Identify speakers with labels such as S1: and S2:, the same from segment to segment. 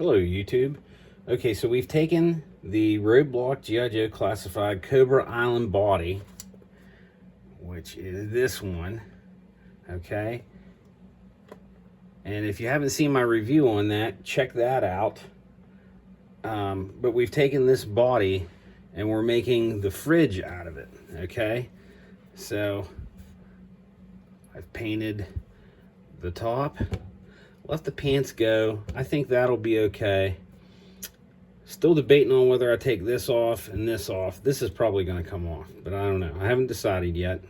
S1: Hello, YouTube. Okay, so we've taken the Roadblock G.I. Joe Classified Cobra Island body, which is this one, okay? And if you haven't seen my review on that, check that out. But we've taken this body and we're making the fridge out of it, okay? So I've painted the top, let the pants go. I think that'll be okay. Still debating on whether I take this off and this off. This is probably going to come off, but I don't know. I haven't decided yet.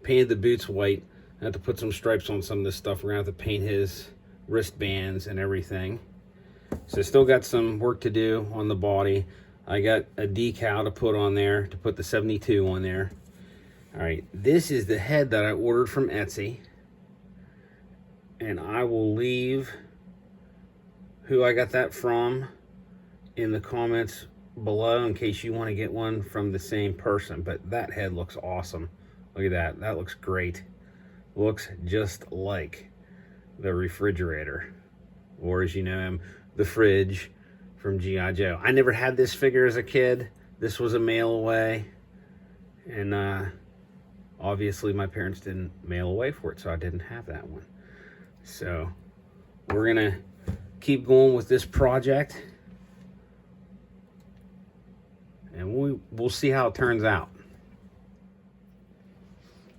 S1: Painted the boots white. I have to put some stripes on some of this stuff. We're going to have to paint his wristbands and everything. So still got some work to do on the body. I got a decal to put on there, to put the 72 on there. All right, this is the head that I ordered from Etsy. And I will leave who I got that from in the comments below in case you want to get one from the same person. But that head looks awesome. Look at that. That looks great. Looks just like the refrigerator, or as you know him, the fridge from G.I. Joe. I never had this figure as a kid. This was a mail away. And obviously my parents didn't mail away for it, so I didn't have that one. So we're gonna keep going with this project, and we'll see how it turns out.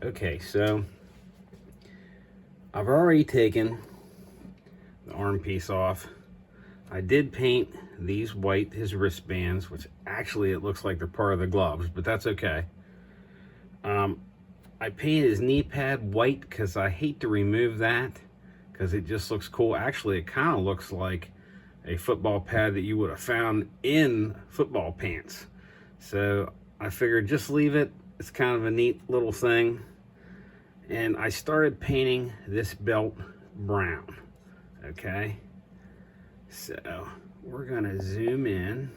S1: Okay, so I've already taken the arm piece off. I did paint these white, his wristbands, which actually it looks like they're part of the gloves, but that's okay. I painted his knee pad white because I hate to remove that, because it just looks cool. Actually, it kind of looks like a football pad that you would have found in football pants. So I figured just leave it. It's kind of a neat little thing. And I started painting this belt brown, okay? So we're gonna zoom in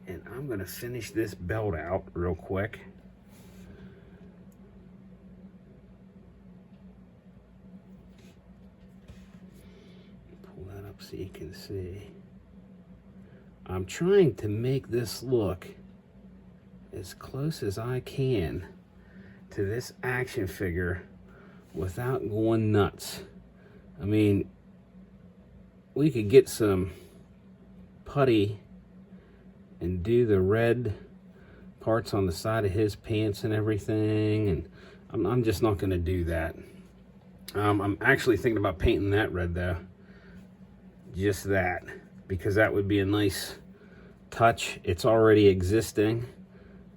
S1: and I'm gonna finish this belt out real quick. So you can see. I'm trying to make this look as close as I can to this action figure without going nuts. I mean, we could get some putty and do the red parts on the side of his pants and everything, and I'm just not going to do that. I'm actually thinking about painting that red though. Just that, because that would be a nice touch. It's already existing.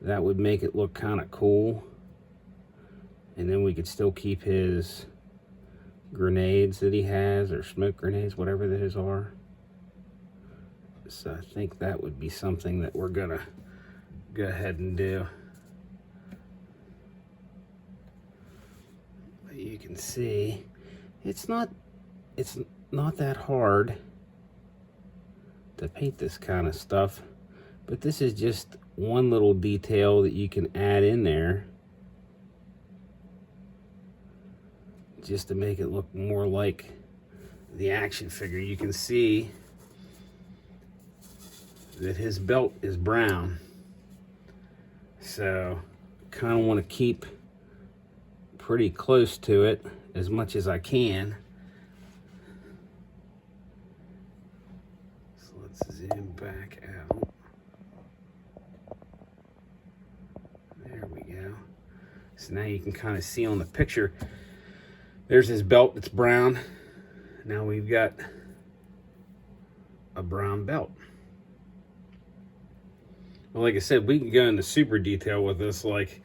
S1: That would make it look kind of cool. And then we could still keep his grenades that he has, or smoke grenades, whatever those are. So I think that would be something that we're gonna go ahead and do. But you can see it's not that hard to paint this kind of stuff, but this is just one little detail that you can add in there just to make it look more like the action figure. You can see that his belt is brown, so kind of want to keep pretty close to it as much as I can. Zoom back out. There we go. So now you can kind of see on the picture, there's his belt that's brown. Now we've got a brown belt. Well, like I said, we can go into super detail with this. Like,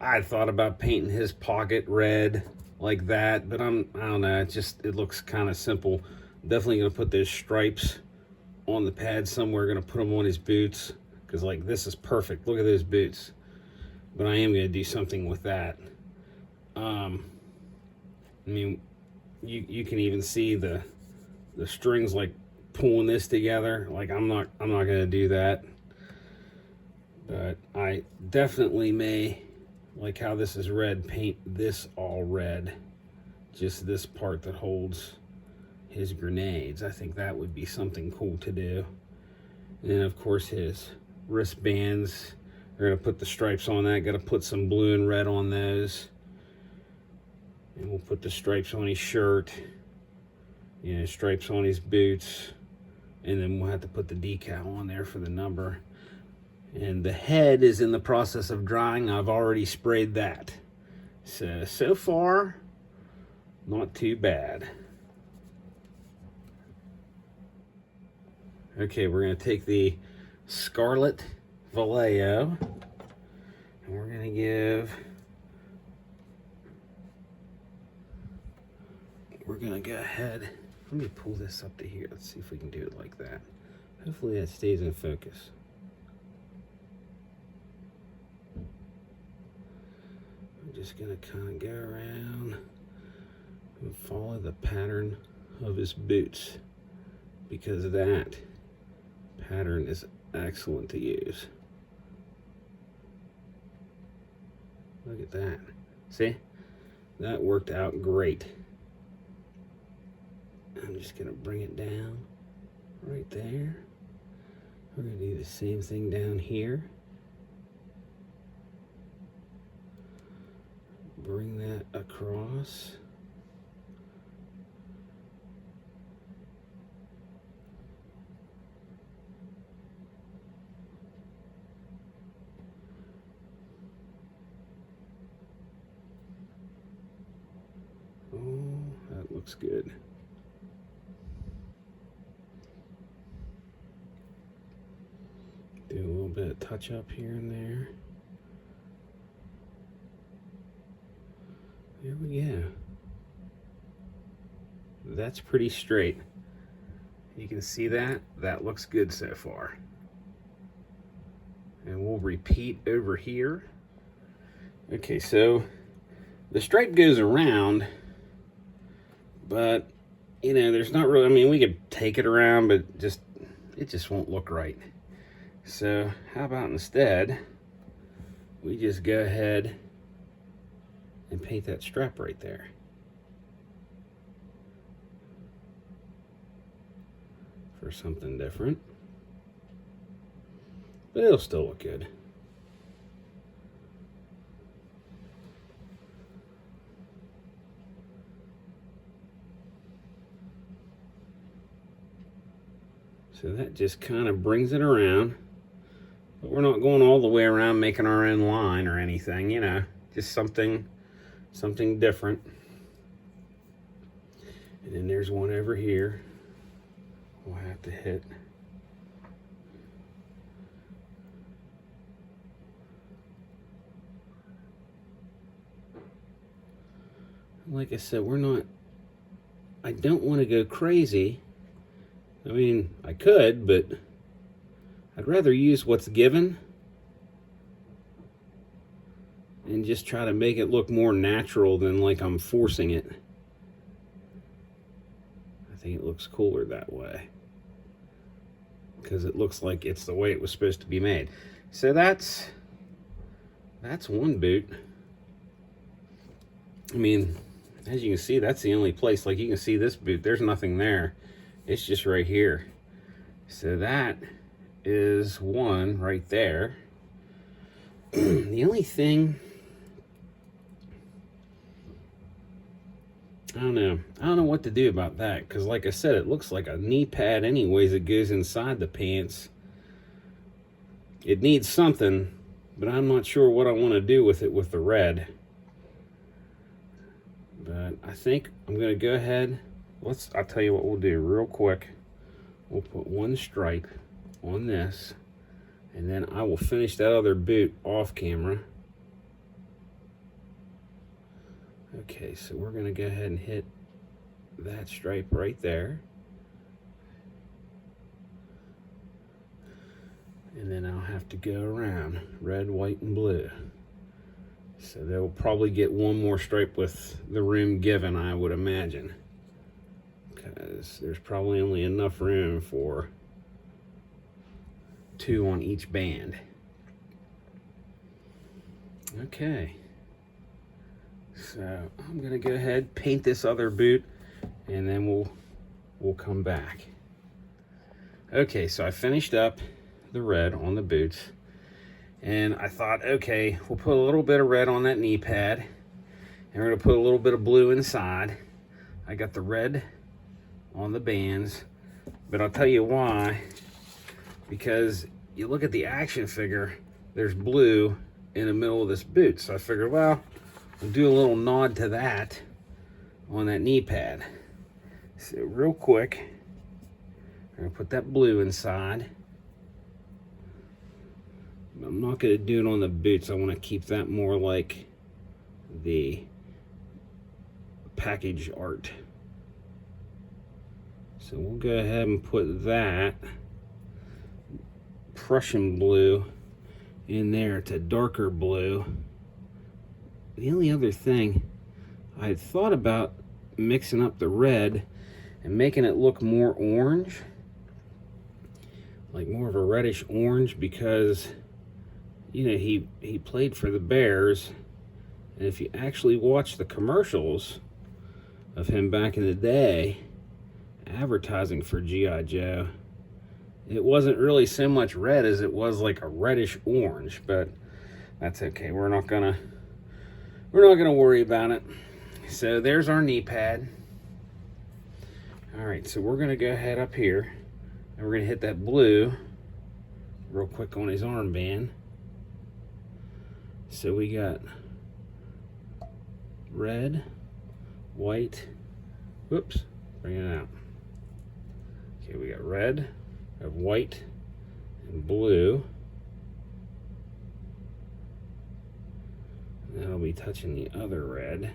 S1: I thought about painting his pocket red like that, but I don't know, it looks kind of simple. Definitely gonna put those stripes on the pad somewhere. Gonna put them on his boots, because like this is perfect. Look at those boots. But I am gonna do something with that. I mean, you can even see the strings like pulling this together. Like I'm not gonna do that, but I definitely may, like how this is red, paint this all red, just this part that holds his grenades. I think that would be something cool to do. And then of course his wristbands, we're gonna put the stripes on that. Got to put some blue and red on those. And we'll put the stripes on his shirt, you know, stripes on his boots, and then we'll have to put the decal on there for the number. And the head is in the process of drying. I've already sprayed that. So far, not too bad. Okay, we're going to take the Scarlet Vallejo, and we're going to go ahead, let me pull this up to here. Let's see if we can do it like that. Hopefully that stays in focus. I'm just going to kind of go around and follow the pattern of his boots, because that pattern is excellent to use. Look at that. See? That worked out great. I'm just going to bring it down right there. We're going to do the same thing down here. Bring that across. Oh, that looks good. Do a little bit of touch up here and there. There we go. That's pretty straight. You can see that. That looks good so far. And we'll repeat over here. Okay, so the stripe goes around, but you know, there's not really, I mean, we could take it around, but it just won't look right. So how about instead we just go ahead and paint that strap right there. For something different. But it'll still look good. So that just kind of brings it around. But we're not going all the way around making our own line or anything, you know, just something different. And then there's one over here we'll have to hit. Like I said, I don't want to go crazy. I mean, I could, but I'd rather use what's given and just try to make it look more natural than like I'm forcing it. I think it looks cooler that way, because it looks like it's the way it was supposed to be made. So that's one boot. I mean, as you can see, that's the only place. Like, you can see this boot, there's nothing there. It's just right here. So that is one right there. The only thing, I don't know what to do about that, because like I said, it looks like a knee pad anyways. It goes inside the pants. It needs something, but I'm not sure what I want to do with it with the red. But I think I'm going to go ahead. I'll tell you what we'll do real quick. We'll put one stripe on this, and then I will finish that other boot off camera. Okay, so we're going to go ahead and hit that stripe right there. And then I'll have to go around red, white, and blue. So they'll probably get one more stripe with the room given, I would imagine, because there's probably only enough room for 2 on each band. Okay, so I'm gonna go ahead, paint this other boot, and then we'll we'll come back. Okay, so I finished up the red on the boots, and I thought, okay, we'll put a little bit of red on that knee pad, and we're gonna put a little bit of blue inside. I got the red on the bands, but I'll tell you why. Because you look at the action figure, there's blue in the middle of this boot. So I figured, well, we'll do a little nod to that on that knee pad. So real quick, I'm gonna put that blue inside. I'm not gonna do it on the boots. I wanna keep that more like the package art. So we'll go ahead and put that Prussian blue in there. It's a darker blue. The only other thing, I had thought about mixing up the red and making it look more orange, like more of a reddish orange, because you know he played for the Bears, and if you actually watch the commercials of him back in the day advertising for G.I. Joe, it wasn't really so much red as it was like a reddish orange, but that's okay. We're not gonna worry about it. So there's our knee pad. All right, so we're gonna go ahead up here and we're gonna hit that blue real quick on his armband. So we got red, white, whoops, bring it out. Okay, we got red, of white, and blue. That'll be touching the other red.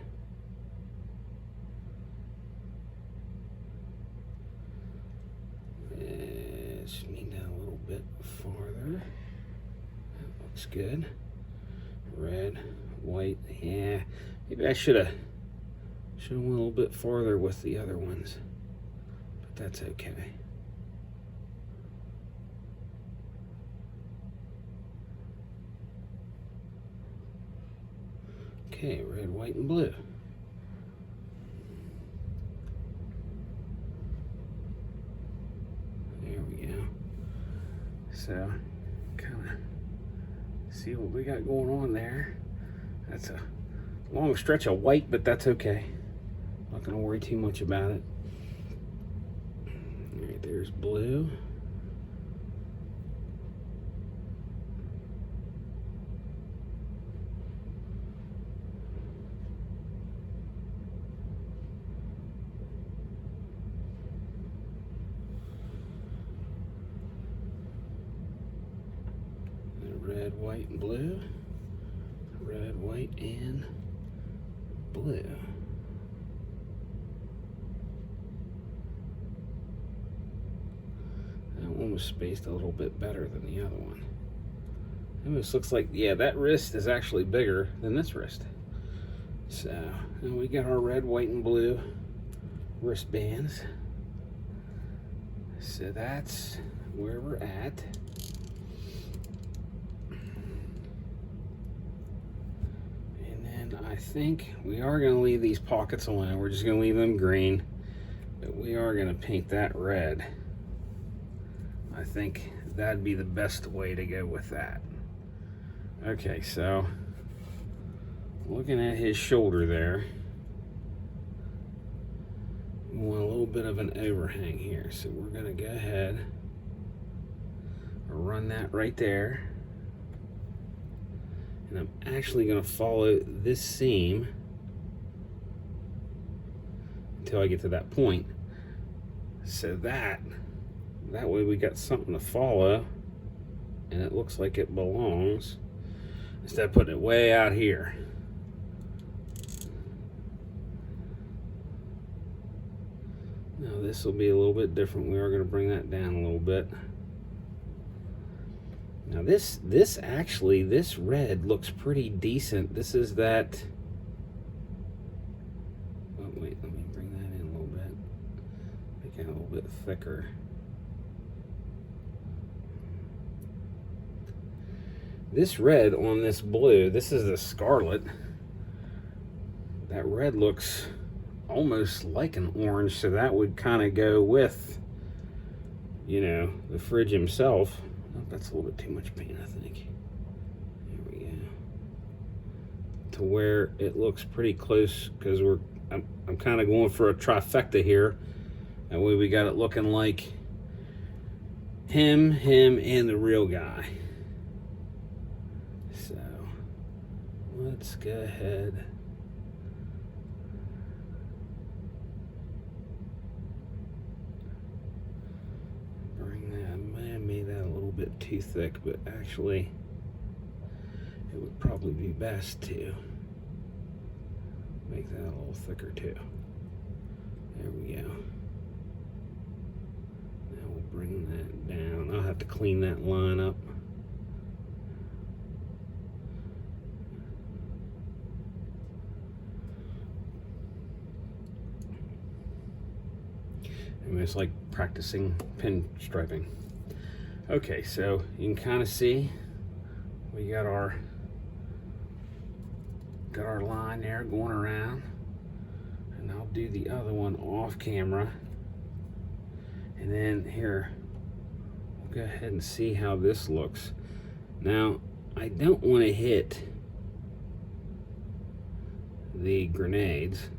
S1: Just need that a little bit farther. That looks good. Red, white, yeah. Maybe I should have went a little bit farther with the other ones, but that's okay. Okay, red, white, and blue. There we go. So, kind of see what we got going on there. That's a long stretch of white, but that's okay. Not gonna worry too much about it. All right, there's blue. Red, white, and blue. Red, white, and blue. That one was spaced a little bit better than the other one. It almost looks like, yeah, that wrist is actually bigger than this wrist. So, and we got our red, white, and blue wristbands. So that's where we're at. I think we are going to leave these pockets alone. We're just going to leave them green, but we are going to paint that red. I think that'd be the best way to go with that. Okay, so looking at his shoulder there, we want a little bit of an overhang here. So we're going to go ahead and run that right there. And I'm actually going to follow this seam until I get to that point. So that way we got something to follow and it looks like it belongs, instead of putting it way out here. Now this will be a little bit different. We are going to bring that down a little bit. Now this red looks pretty decent. This is that, oh wait, let me bring that in a little bit. Make it a little bit thicker. This red on this blue, this is the scarlet. That red looks almost like an orange, so that would kind of go with, you know, the fridge himself. Oh, that's a little bit too much paint, I think. There we go. To where it looks pretty close, because I'm kind of going for a trifecta here. That way we got it looking like him, and the real guy. So let's go ahead. Bring that. I may have made that a little bit too thick, but actually it would probably be best to make that a little thicker too. There we go. Now we'll bring that down. I'll have to clean that line up. I mean, it's like practicing pin striping. Okay, so you can kind of see we got our line there going around, and I'll do the other one off camera, and then here we'll go ahead and see how this looks. Now I don't want to hit the grenades.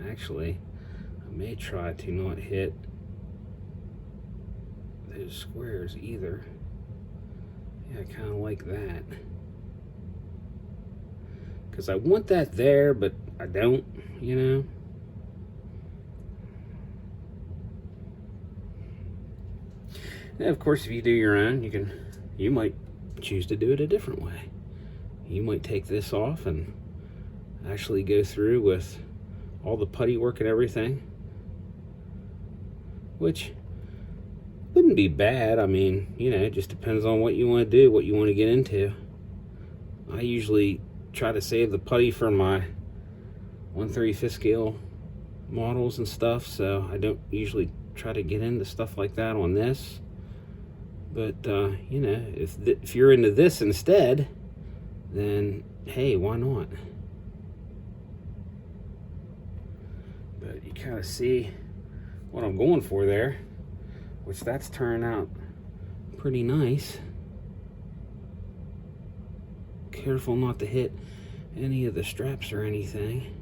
S1: Actually, I may try to not hit those squares either. Yeah, I kind of like that, because I want that there, but I don't, you know. And of course, if you do your own, you might choose to do it a different way. You might take this off and actually go through with all the putty work and everything, which wouldn't be bad. I mean, you know, it just depends on what you want to do, what you want to get into. I usually try to save the putty for my 1/35 scale models and stuff, so I don't usually try to get into stuff like that on this. But you know, if you're into this instead, then hey, why not? But you kind of see what I'm going for there, which that's turning out pretty nice. Careful not to hit any of the straps or anything.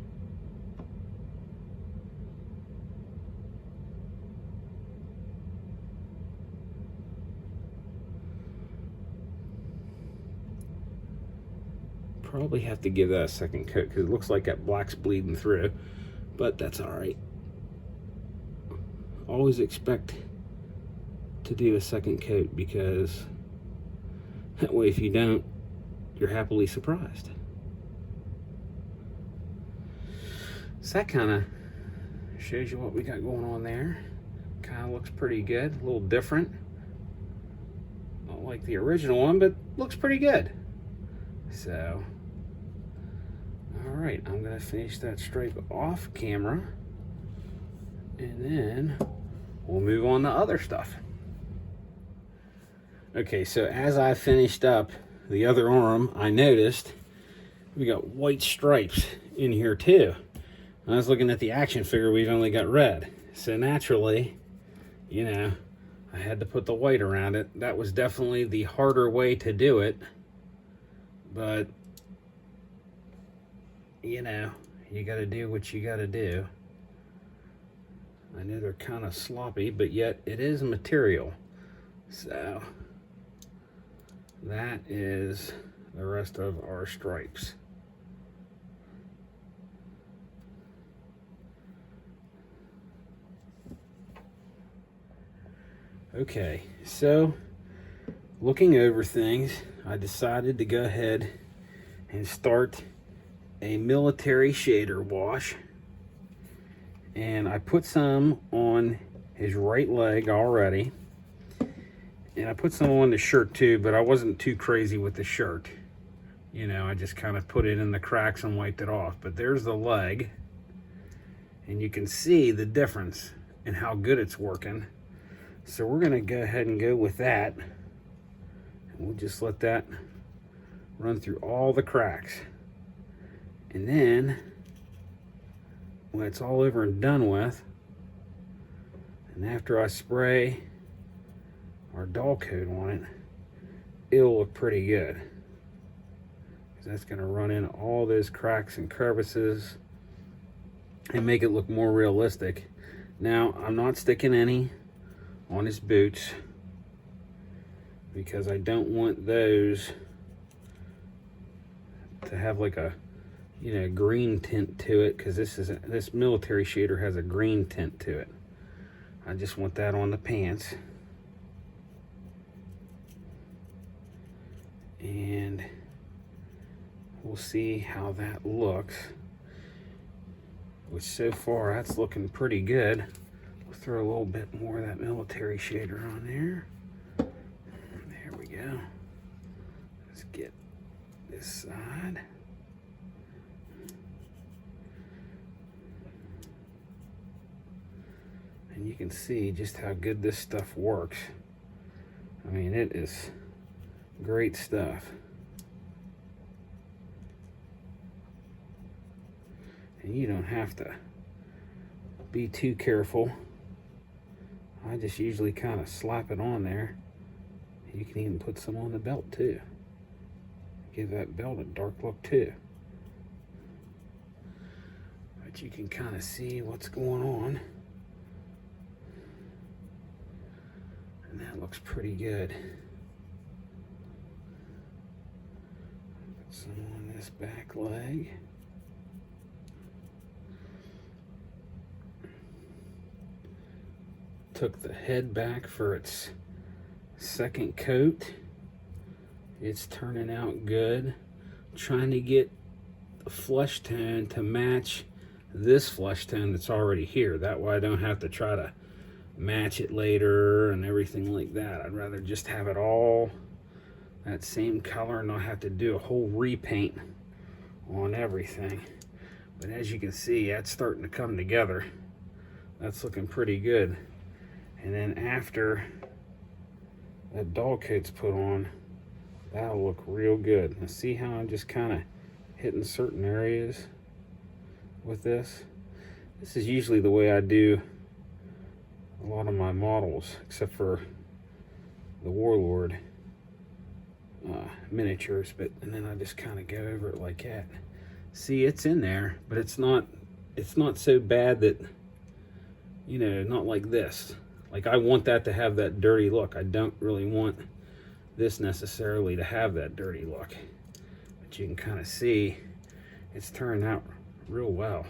S1: Probably have to give that a second coat, because it looks like that black's bleeding through, but that's all right. Always expect to do a second coat, because that way if you don't, you're happily surprised. So that kind of shows you what we got going on there. Kind of looks pretty good, a little different. Not like the original one, but looks pretty good. So, all right, I'm gonna finish that stripe off camera, and then we'll move on to other stuff. Okay, so as I finished up the other arm, I noticed we got white stripes in here too. I was looking at the action figure, we've only got red. So naturally, you know, I had to put the white around it. That was definitely the harder way to do it. But, you know, you gotta do what you gotta do. I know they're kind of sloppy, but yet it is material. So that is the rest of our stripes. Okay, so looking over things, I decided to go ahead and start a military shader wash. And I put some on his right leg already. And I put some on the shirt too, but I wasn't too crazy with the shirt. You know, I just kind of put it in the cracks and wiped it off. But there's the leg. And you can see the difference in how good it's working. So we're gonna go ahead and go with that. And we'll just let that run through all the cracks. And then when it's all over and done with, and after I spray our dull coat on it, it'll look pretty good. Because that's going to run in all those cracks and crevices and make it look more realistic. Now, I'm not sticking any on his boots because I don't want those to have like a, you know, green tint to it, because this military shader has a green tint to it. I just want that on the pants. And we'll see how that looks. Which so far that's looking pretty good. We'll throw a little bit more of that military shader on there. There we go. Let's get this side. And you can see just how good this stuff works. I mean, it is great stuff. And you don't have to be too careful. I just usually kind of slap it on there. You can even put some on the belt too. Give that belt a dark look too. But you can kind of see what's going on. And that looks pretty good. Put some on this back leg. Took the head back for its second coat. It's turning out good. Trying to get the flesh tone to match this flesh tone that's already here. That way I don't have to try to match it later and everything like that. I'd rather just have it all that same color and not have to do a whole repaint on everything. But as you can see, that's starting to come together. That's looking pretty good. And then after that dull coat's put on, that'll look real good. Now see how I'm just kind of hitting certain areas with this? This is usually the way I do a lot of my models, except for the Warlord miniatures. And then I just kind of go over it like that. See, it's in there, but it's not so bad that, you know, not like this. Like, I want that to have that dirty look. I don't really want this necessarily to have that dirty look. But you can kind of see it's turned out real well.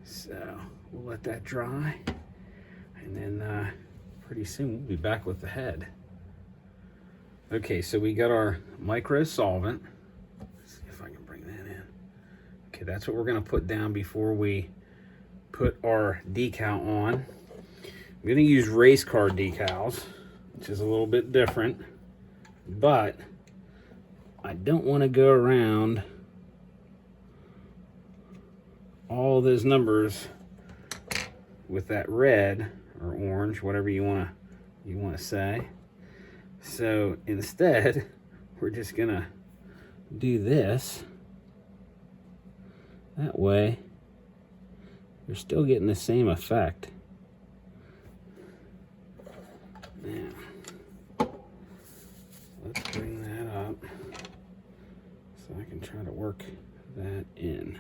S1: So we'll let that dry. And then pretty soon we'll be back with the head. Okay, so we got our micro solvent. Let's see if I can bring that in. Okay, that's what we're gonna put down before we put our decal on. I'm going to use race car decals, which is a little bit different, but I don't want to go around all those numbers with that red or orange, whatever you want to say. So instead, we're just going to do this. That way, you're still getting the same effect. Now, let's bring that up so I can try to work that in.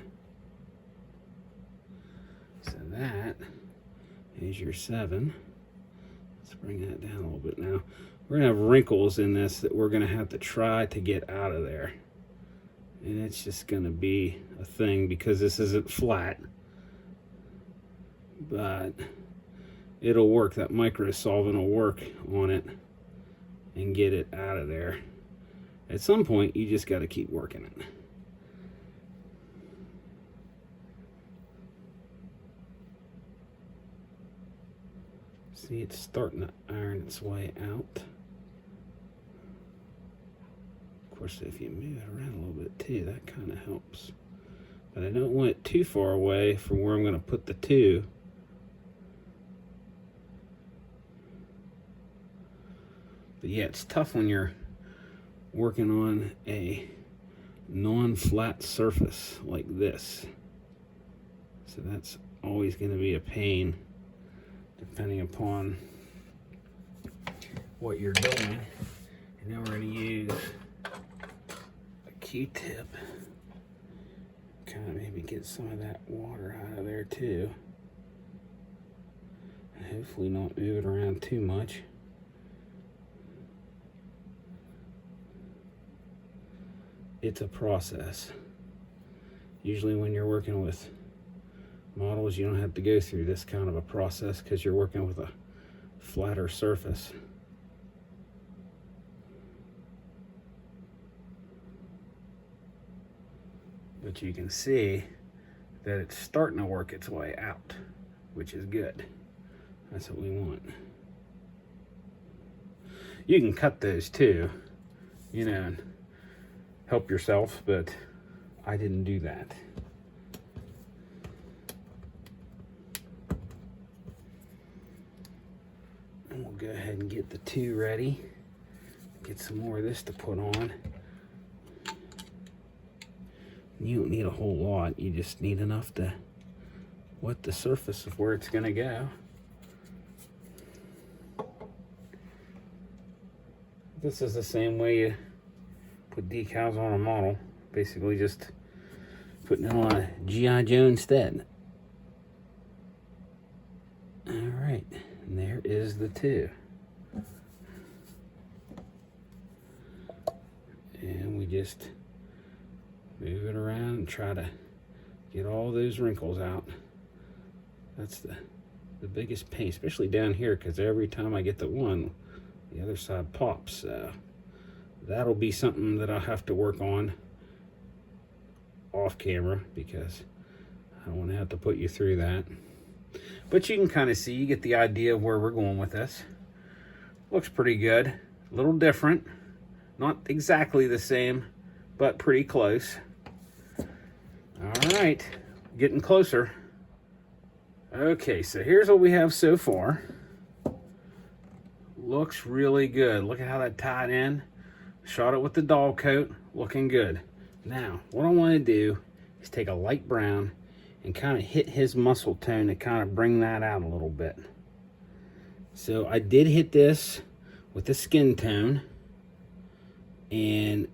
S1: So that is your 7. Let's bring that down a little bit now. We're going to have wrinkles in this that we're going to have to try to get out of there. And it's just going to be a thing because this isn't flat. But it'll work. That micro solvent will work on it and get it out of there. At some point, you just got to keep working it. See, it's starting to iron its way out. Of course, if you move it around a little bit too, that kind of helps. But I don't want it too far away from where I'm going to put the 2. But yeah, it's tough when you're working on a non-flat surface like this. So that's always going to be a pain depending upon what you're doing. And then we're going to use a Q-tip. Kind of maybe get some of that water out of there too. And hopefully not move it around too much. It's a process. Usually when you're working with models, you don't have to go through this kind of a process because you're working with a flatter surface. But you can see that it's starting to work its way out, which is good. That's what we want. You can cut those too, you know, and help yourself, but I didn't do that. And we'll go ahead and get the 2 ready. Get some more of this to put on. You don't need a whole lot, you just need enough to wet the surface of where it's gonna go. This is the same way you put decals on a model, basically just putting it on a G.I. Joe instead. All right, and there is the 2. And we just move it around and try to get all those wrinkles out. That's the biggest pain, especially down here, because every time I get the one, the other side pops. So that'll be something that I'll have to work on off camera, because I don't want to have to put you through that. But you can kind of see, you get the idea of where we're going with this. Looks pretty good. A little different. Not exactly the same, but pretty close. All right, getting closer. Okay, so here's what we have so far. Looks really good. Look at how that tied in. Shot it with the doll coat, looking good. Now, what I want to do is take a light brown and kind of hit his muscle tone to kind of bring that out a little bit. So I did hit this with the skin tone, and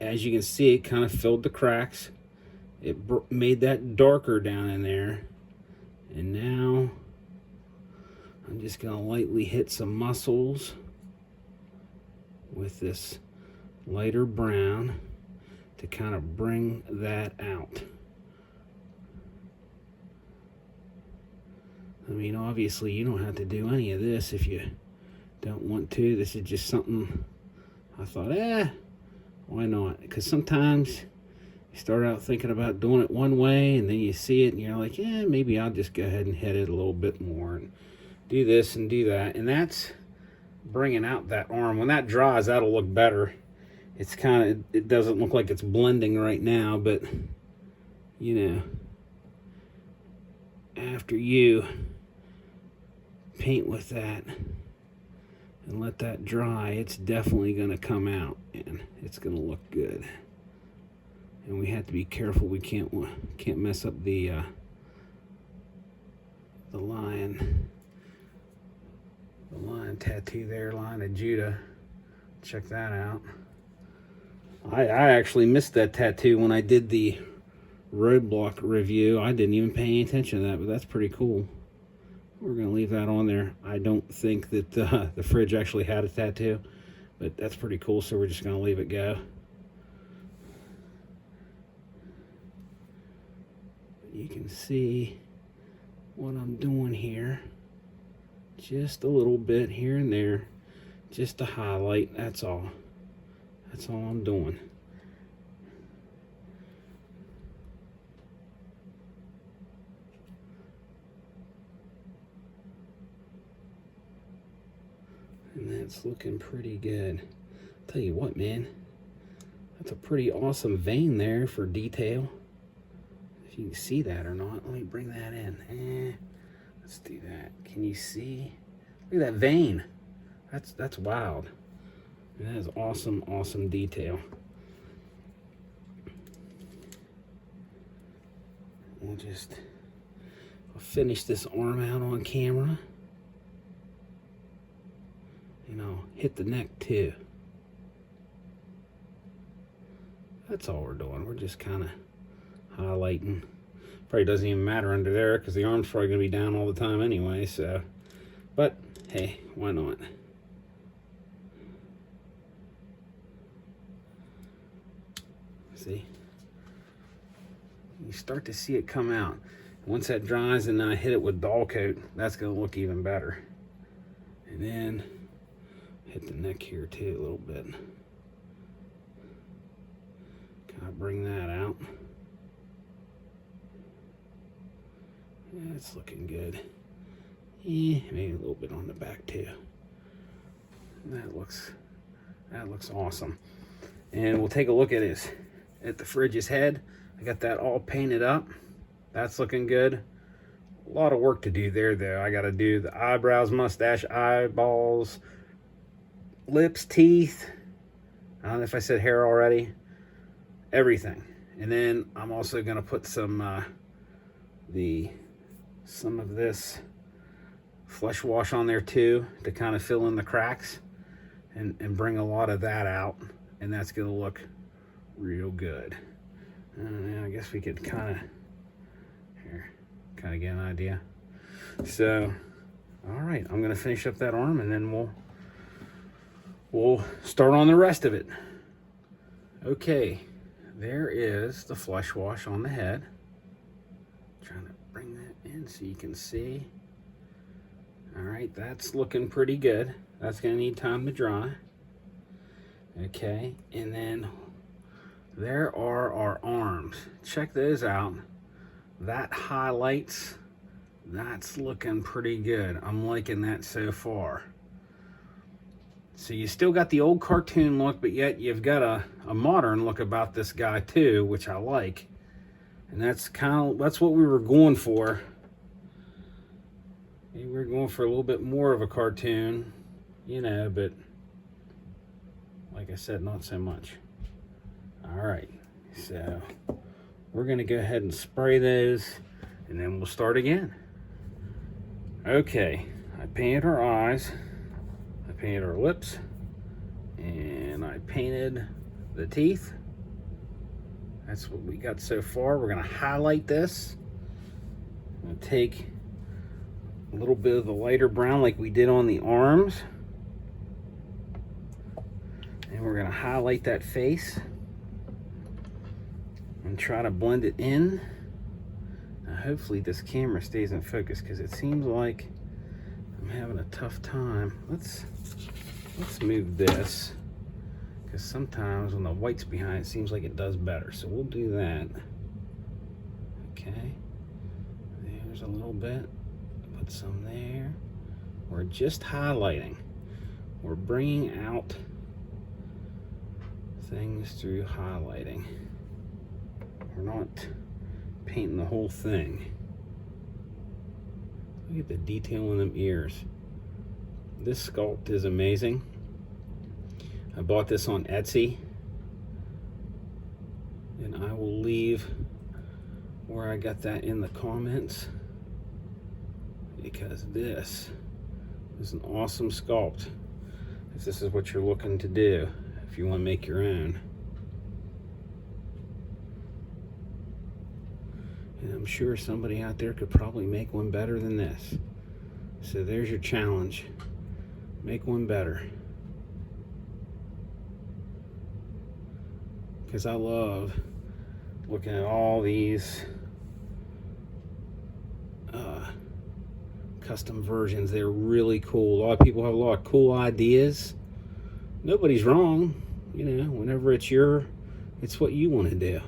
S1: as you can see, it kind of filled the cracks. It made that darker down in there. And now I'm just gonna lightly hit some muscles with this lighter brown to kind of bring that out. I mean, obviously you don't have to do any of this if you don't want to. This is just something I thought, why not? Because sometimes you start out thinking about doing it one way, and then you see it and you're like, maybe I'll just go ahead and hit it a little bit more and do this and do that. And that's bringing out that arm. When that dries, that'll look better. It's kind of, it doesn't look like it's blending right now, but you know, after you paint with that and let that dry, it's definitely going to come out and it's going to look good. And we have to be careful. We can't mess up the lion tattoo there, Lion of Judah. Check that out. I actually missed that tattoo when I did the Roadblock review. I didn't even pay any attention to that, but that's pretty cool. We're going to leave that on there. I don't think that the fridge actually had a tattoo, but that's pretty cool, so we're just going to leave it go. You can see what I'm doing here. Just a little bit here and there, just to highlight, that's all. That's all I'm doing. And that's looking pretty good. Tell you what, man, that's a pretty awesome vein there for detail. If you can see that or not, let me bring that in. Let's do that. Can you see? Look at that vein. That's wild. And that is awesome, awesome detail. We'll just I'll finish this arm out on camera. And I'll hit the neck too. That's all we're doing. We're just kind of highlighting. Probably doesn't even matter under there because the arm's probably going to be down all the time anyway, so. But, hey, why not? See? You start to see it come out. Once that dries and then I hit it with Dull Coat, that's going to look even better. And then hit the neck here too a little bit. Kind of bring that out. Yeah, it's looking good. Maybe a little bit on the back too. That looks awesome. And we'll take a look at the Fridge's head. I got that all painted up. That's looking good. A lot of work to do there though. I got to do the eyebrows, mustache, eyeballs, lips, teeth. I don't know if I said hair already. Everything. And then I'm also going to put some of this flesh wash on there too to kind of fill in the cracks and bring a lot of that out, and that's going to look real good. I guess we could kind of get an idea. So all right, I'm going to finish up that arm and then we'll start on the rest of it. Okay, there is the flesh wash on the head. Trying to bring that in so you can see. All right, that's looking pretty good. That's going to need time to dry. Okay, and then there are our arms. Check those out. That highlights, that's looking pretty good. I'm liking that so far. So you still got the old cartoon look, but yet you've got a modern look about this guy too, which I like. And that's what we were going for. Maybe we're going for a little bit more of a cartoon, you know, but like I said, not so much. All right, so we're gonna go ahead and spray those and then we'll start again. Okay, I painted her eyes, I painted her lips, and I painted the teeth. That's what we got so far. We're gonna highlight this. I'm gonna take a little bit of the lighter brown like we did on the arms. And we're gonna highlight that face and try to blend it in. Now hopefully this camera stays in focus because it seems like I'm having a tough time. Let's move this, because sometimes when the white's behind it seems like it does better. So we'll do that. Okay, there's a little bit. Put some there. We're just highlighting. We're bringing out things through highlighting. We're not painting the whole thing. Look at the detail in them ears. This sculpt is amazing. I bought this on Etsy, and I will leave where I got that in the comments, because this is an awesome sculpt if this is what you're looking to do, if you want to make your own. And I'm sure somebody out there could probably make one better than this. So there's your challenge. Make one better. Because I love looking at all these custom versions. They're really cool. A lot of people have a lot of cool ideas. Nobody's wrong, you know. Whenever it's what you want to do,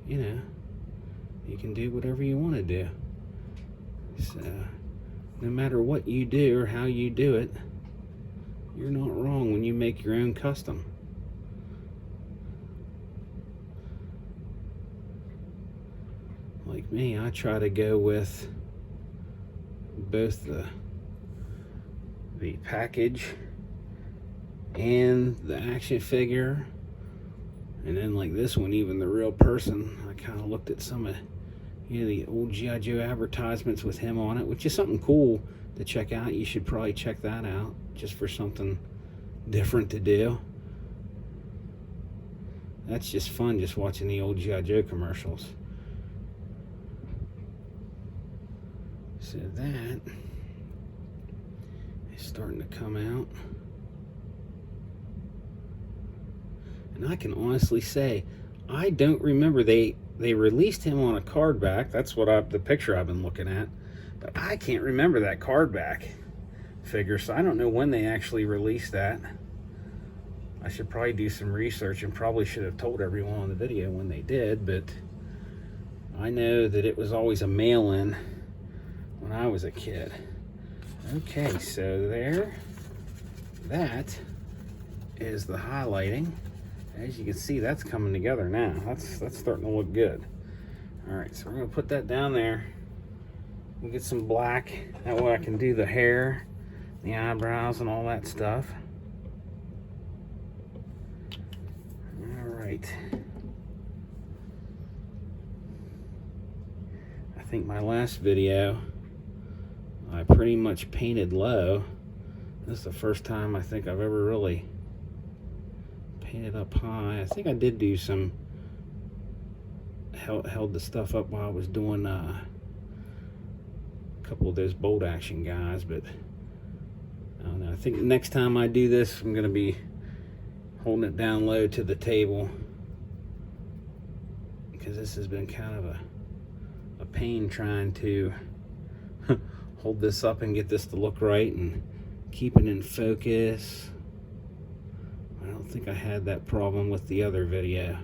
S1: you know. You can do whatever you want to do. So no matter what you do or how you do it, you're not wrong when you make your own custom. Like me, I try to go with both the package and the action figure, and then like this one, even the real person. I kind of looked at some of the old G.I. Joe advertisements with him on it, which is something cool to check out. You should probably check that out just for something different to do. That's just fun, just watching the old G.I. Joe commercials. So that is starting to come out. And I can honestly say, I don't remember, they released him on a card back. That's what the picture I've been looking at. But I can't remember that card back figure, so I don't know when they actually released that. I should probably do some research, and probably should have told everyone on the video when they did, but I know that it was always a mail-in when I was a kid. Okay, so there, that is the highlighting. As you can see, that's coming together now. That's starting to look good. All right, so we're gonna put that down there. We'll get some black. That way I can do the hair, the eyebrows, and all that stuff. All right. I think my last video, I pretty much painted low. This is the first time I think I've ever really painted up high. I think I did do some, held the stuff up while I was doing a couple of those bolt action guys, but I don't know. I think next time I do this, I'm going to be holding it down low to the table, because this has been kind of a pain trying to hold this up and get this to look right and keep it in focus. I don't think I had that problem with the other video.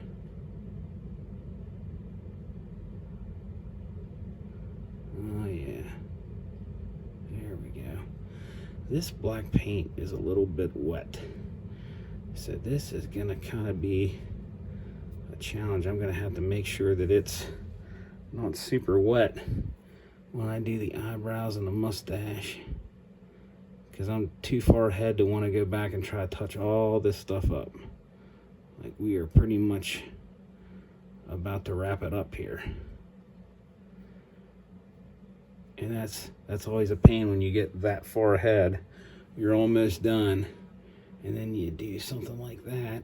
S1: Oh yeah, there we go. This black paint is a little bit wet, so this is gonna kind of be a challenge. I'm gonna have to make sure that it's not super wet when I do the eyebrows and the mustache, because I'm too far ahead to want to go back and try to touch all this stuff up. Like, we are pretty much about to wrap it up here. And that's always a pain when you get that far ahead. You're almost done, and then you do something like that,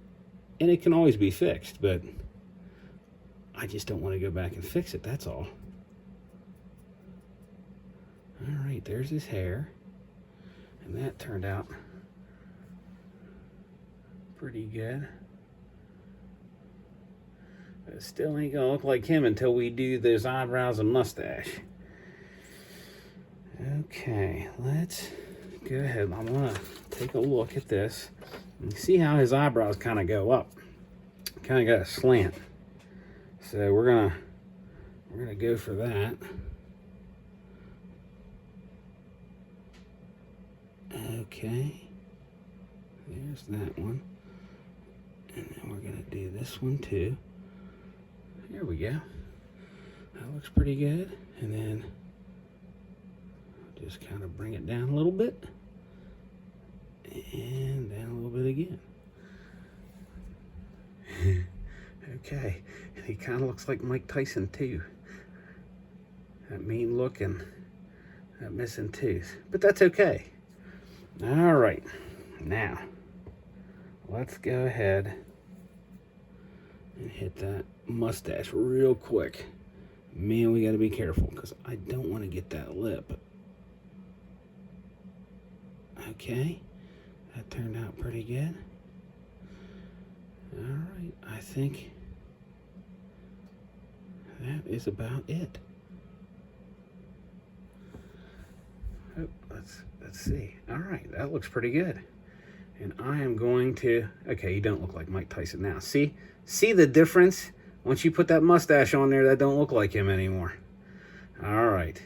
S1: and it can always be fixed, but I just don't want to go back and fix it, that's all. All right, there's his hair. And that turned out pretty good. But it still ain't gonna look like him until we do those eyebrows and mustache. Okay, let's go ahead. I'm gonna take a look at this and see how his eyebrows kind of go up. Kind of got a slant. So we're gonna go for that. Okay, there's that one, and then we're gonna do this one too. There we go. That looks pretty good. And then just kind of bring it down a little bit, and down a little bit again. Okay, and he kind of looks like Mike Tyson too. That mean look and that missing tooth, but that's okay. All right, now let's go ahead and hit that mustache real quick. Man, we got to be careful because I don't want to get that lip. Okay, that turned out pretty good. All right, I think that is about it. Oh, let's see. All right, that looks pretty good. And I am going to, okay, you don't look like Mike Tyson now. See the difference? Once you put that mustache on there, that don't look like him anymore. All right,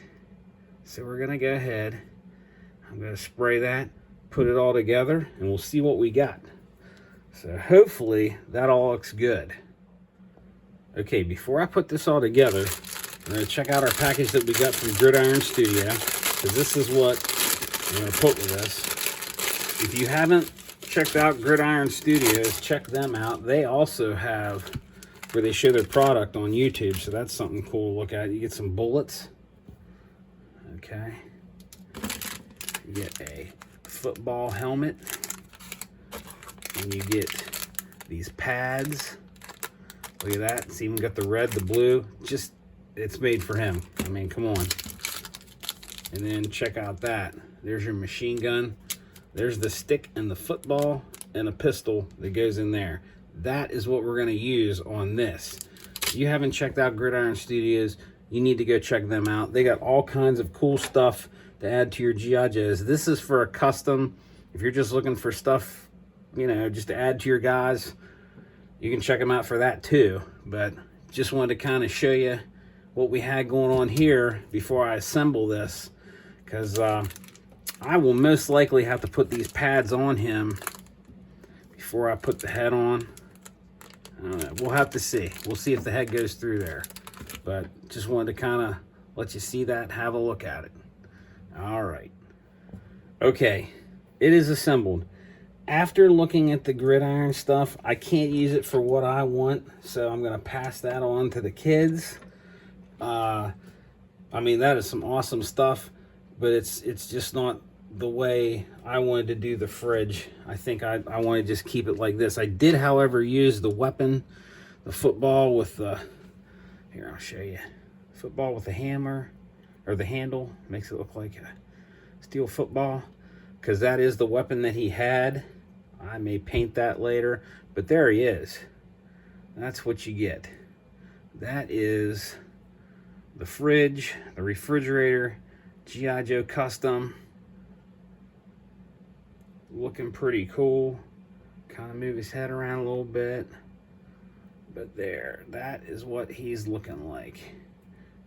S1: so we're gonna go ahead. I'm gonna spray that, put it all together, and we'll see what we got. So hopefully that all looks good. Okay, before I put this all together, we're gonna check out our package that we got from Gridiron Studio, because this is what I'm gonna put with us. If you haven't checked out Gridiron Studios, check them out. They also have where they show their product on YouTube, so that's something cool to look at. You get some bullets. Okay. You get a football helmet. And you get these pads. Look at that. It's even got the red, the blue. Just, it's made for him. I mean, come on. And then check out that. There's your machine gun. There's the stick and the football and a pistol that goes in there. That is what we're going to use on this. If you haven't checked out Gridiron Studios, you need to go check them out. They got all kinds of cool stuff to add to your G.I. Joes. This is for a custom. If you're just looking for stuff, you know, just to add to your guys, you can check them out for that too. But just wanted to kind of show you what we had going on here before I assemble this, because I will most likely have to put these pads on him before I put the head on. I don't know. We'll have to see. We'll see if the head goes through there. But just wanted to kind of let you see that, have a look at it. All right. Okay, it is assembled. After looking at the Gridiron stuff, I can't use it for what I want, so I'm going to pass that on to the kids. I mean, that is some awesome stuff, but it's just not the way I wanted to do the fridge. I think I want to just keep it like this. I did, however, use the weapon, the football with the, here, I'll show you. Football with the hammer, or the handle, makes it look like a steel football, because that is the weapon that he had. I may paint that later, but there he is. That's what you get. That is the fridge, the refrigerator, G.I. Joe Custom. Looking pretty cool. Kind of move his head around a little bit. But there, that is what he's looking like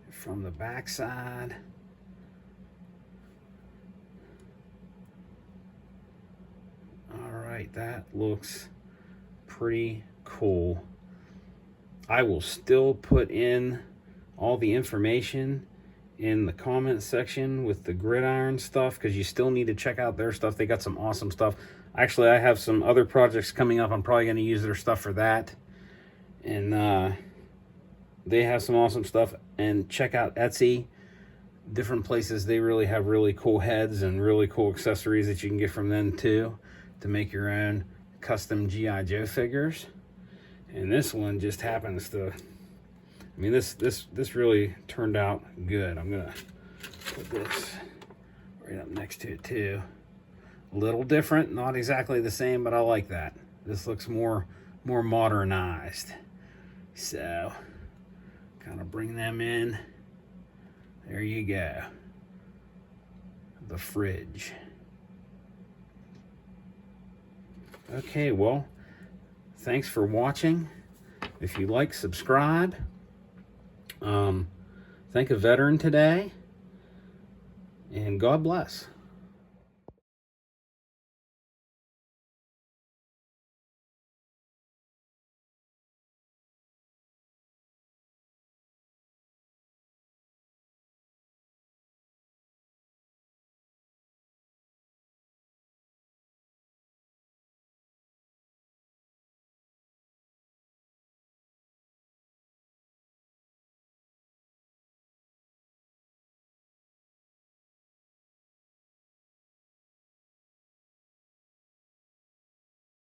S1: from the back side. All right, that looks pretty cool. I will still put in all the information in the comment section with the Gridiron stuff, because you still need to check out their stuff. They got some awesome stuff. Actually, I have some other projects coming up. I'm probably going to use their stuff for that. And they have some awesome stuff. And check out Etsy. Different places, they really have really cool heads and really cool accessories that you can get from them too, to make your own custom G.I. Joe figures. And this one just happens to, I mean, this really turned out good. I'm gonna put this right up next to it too. A little different, not exactly the same, but I like that. This looks more modernized. So, kind of bring them in. There you go. The fridge. Okay, well, thanks for watching. If you like, subscribe. Thank a veteran today. And God bless.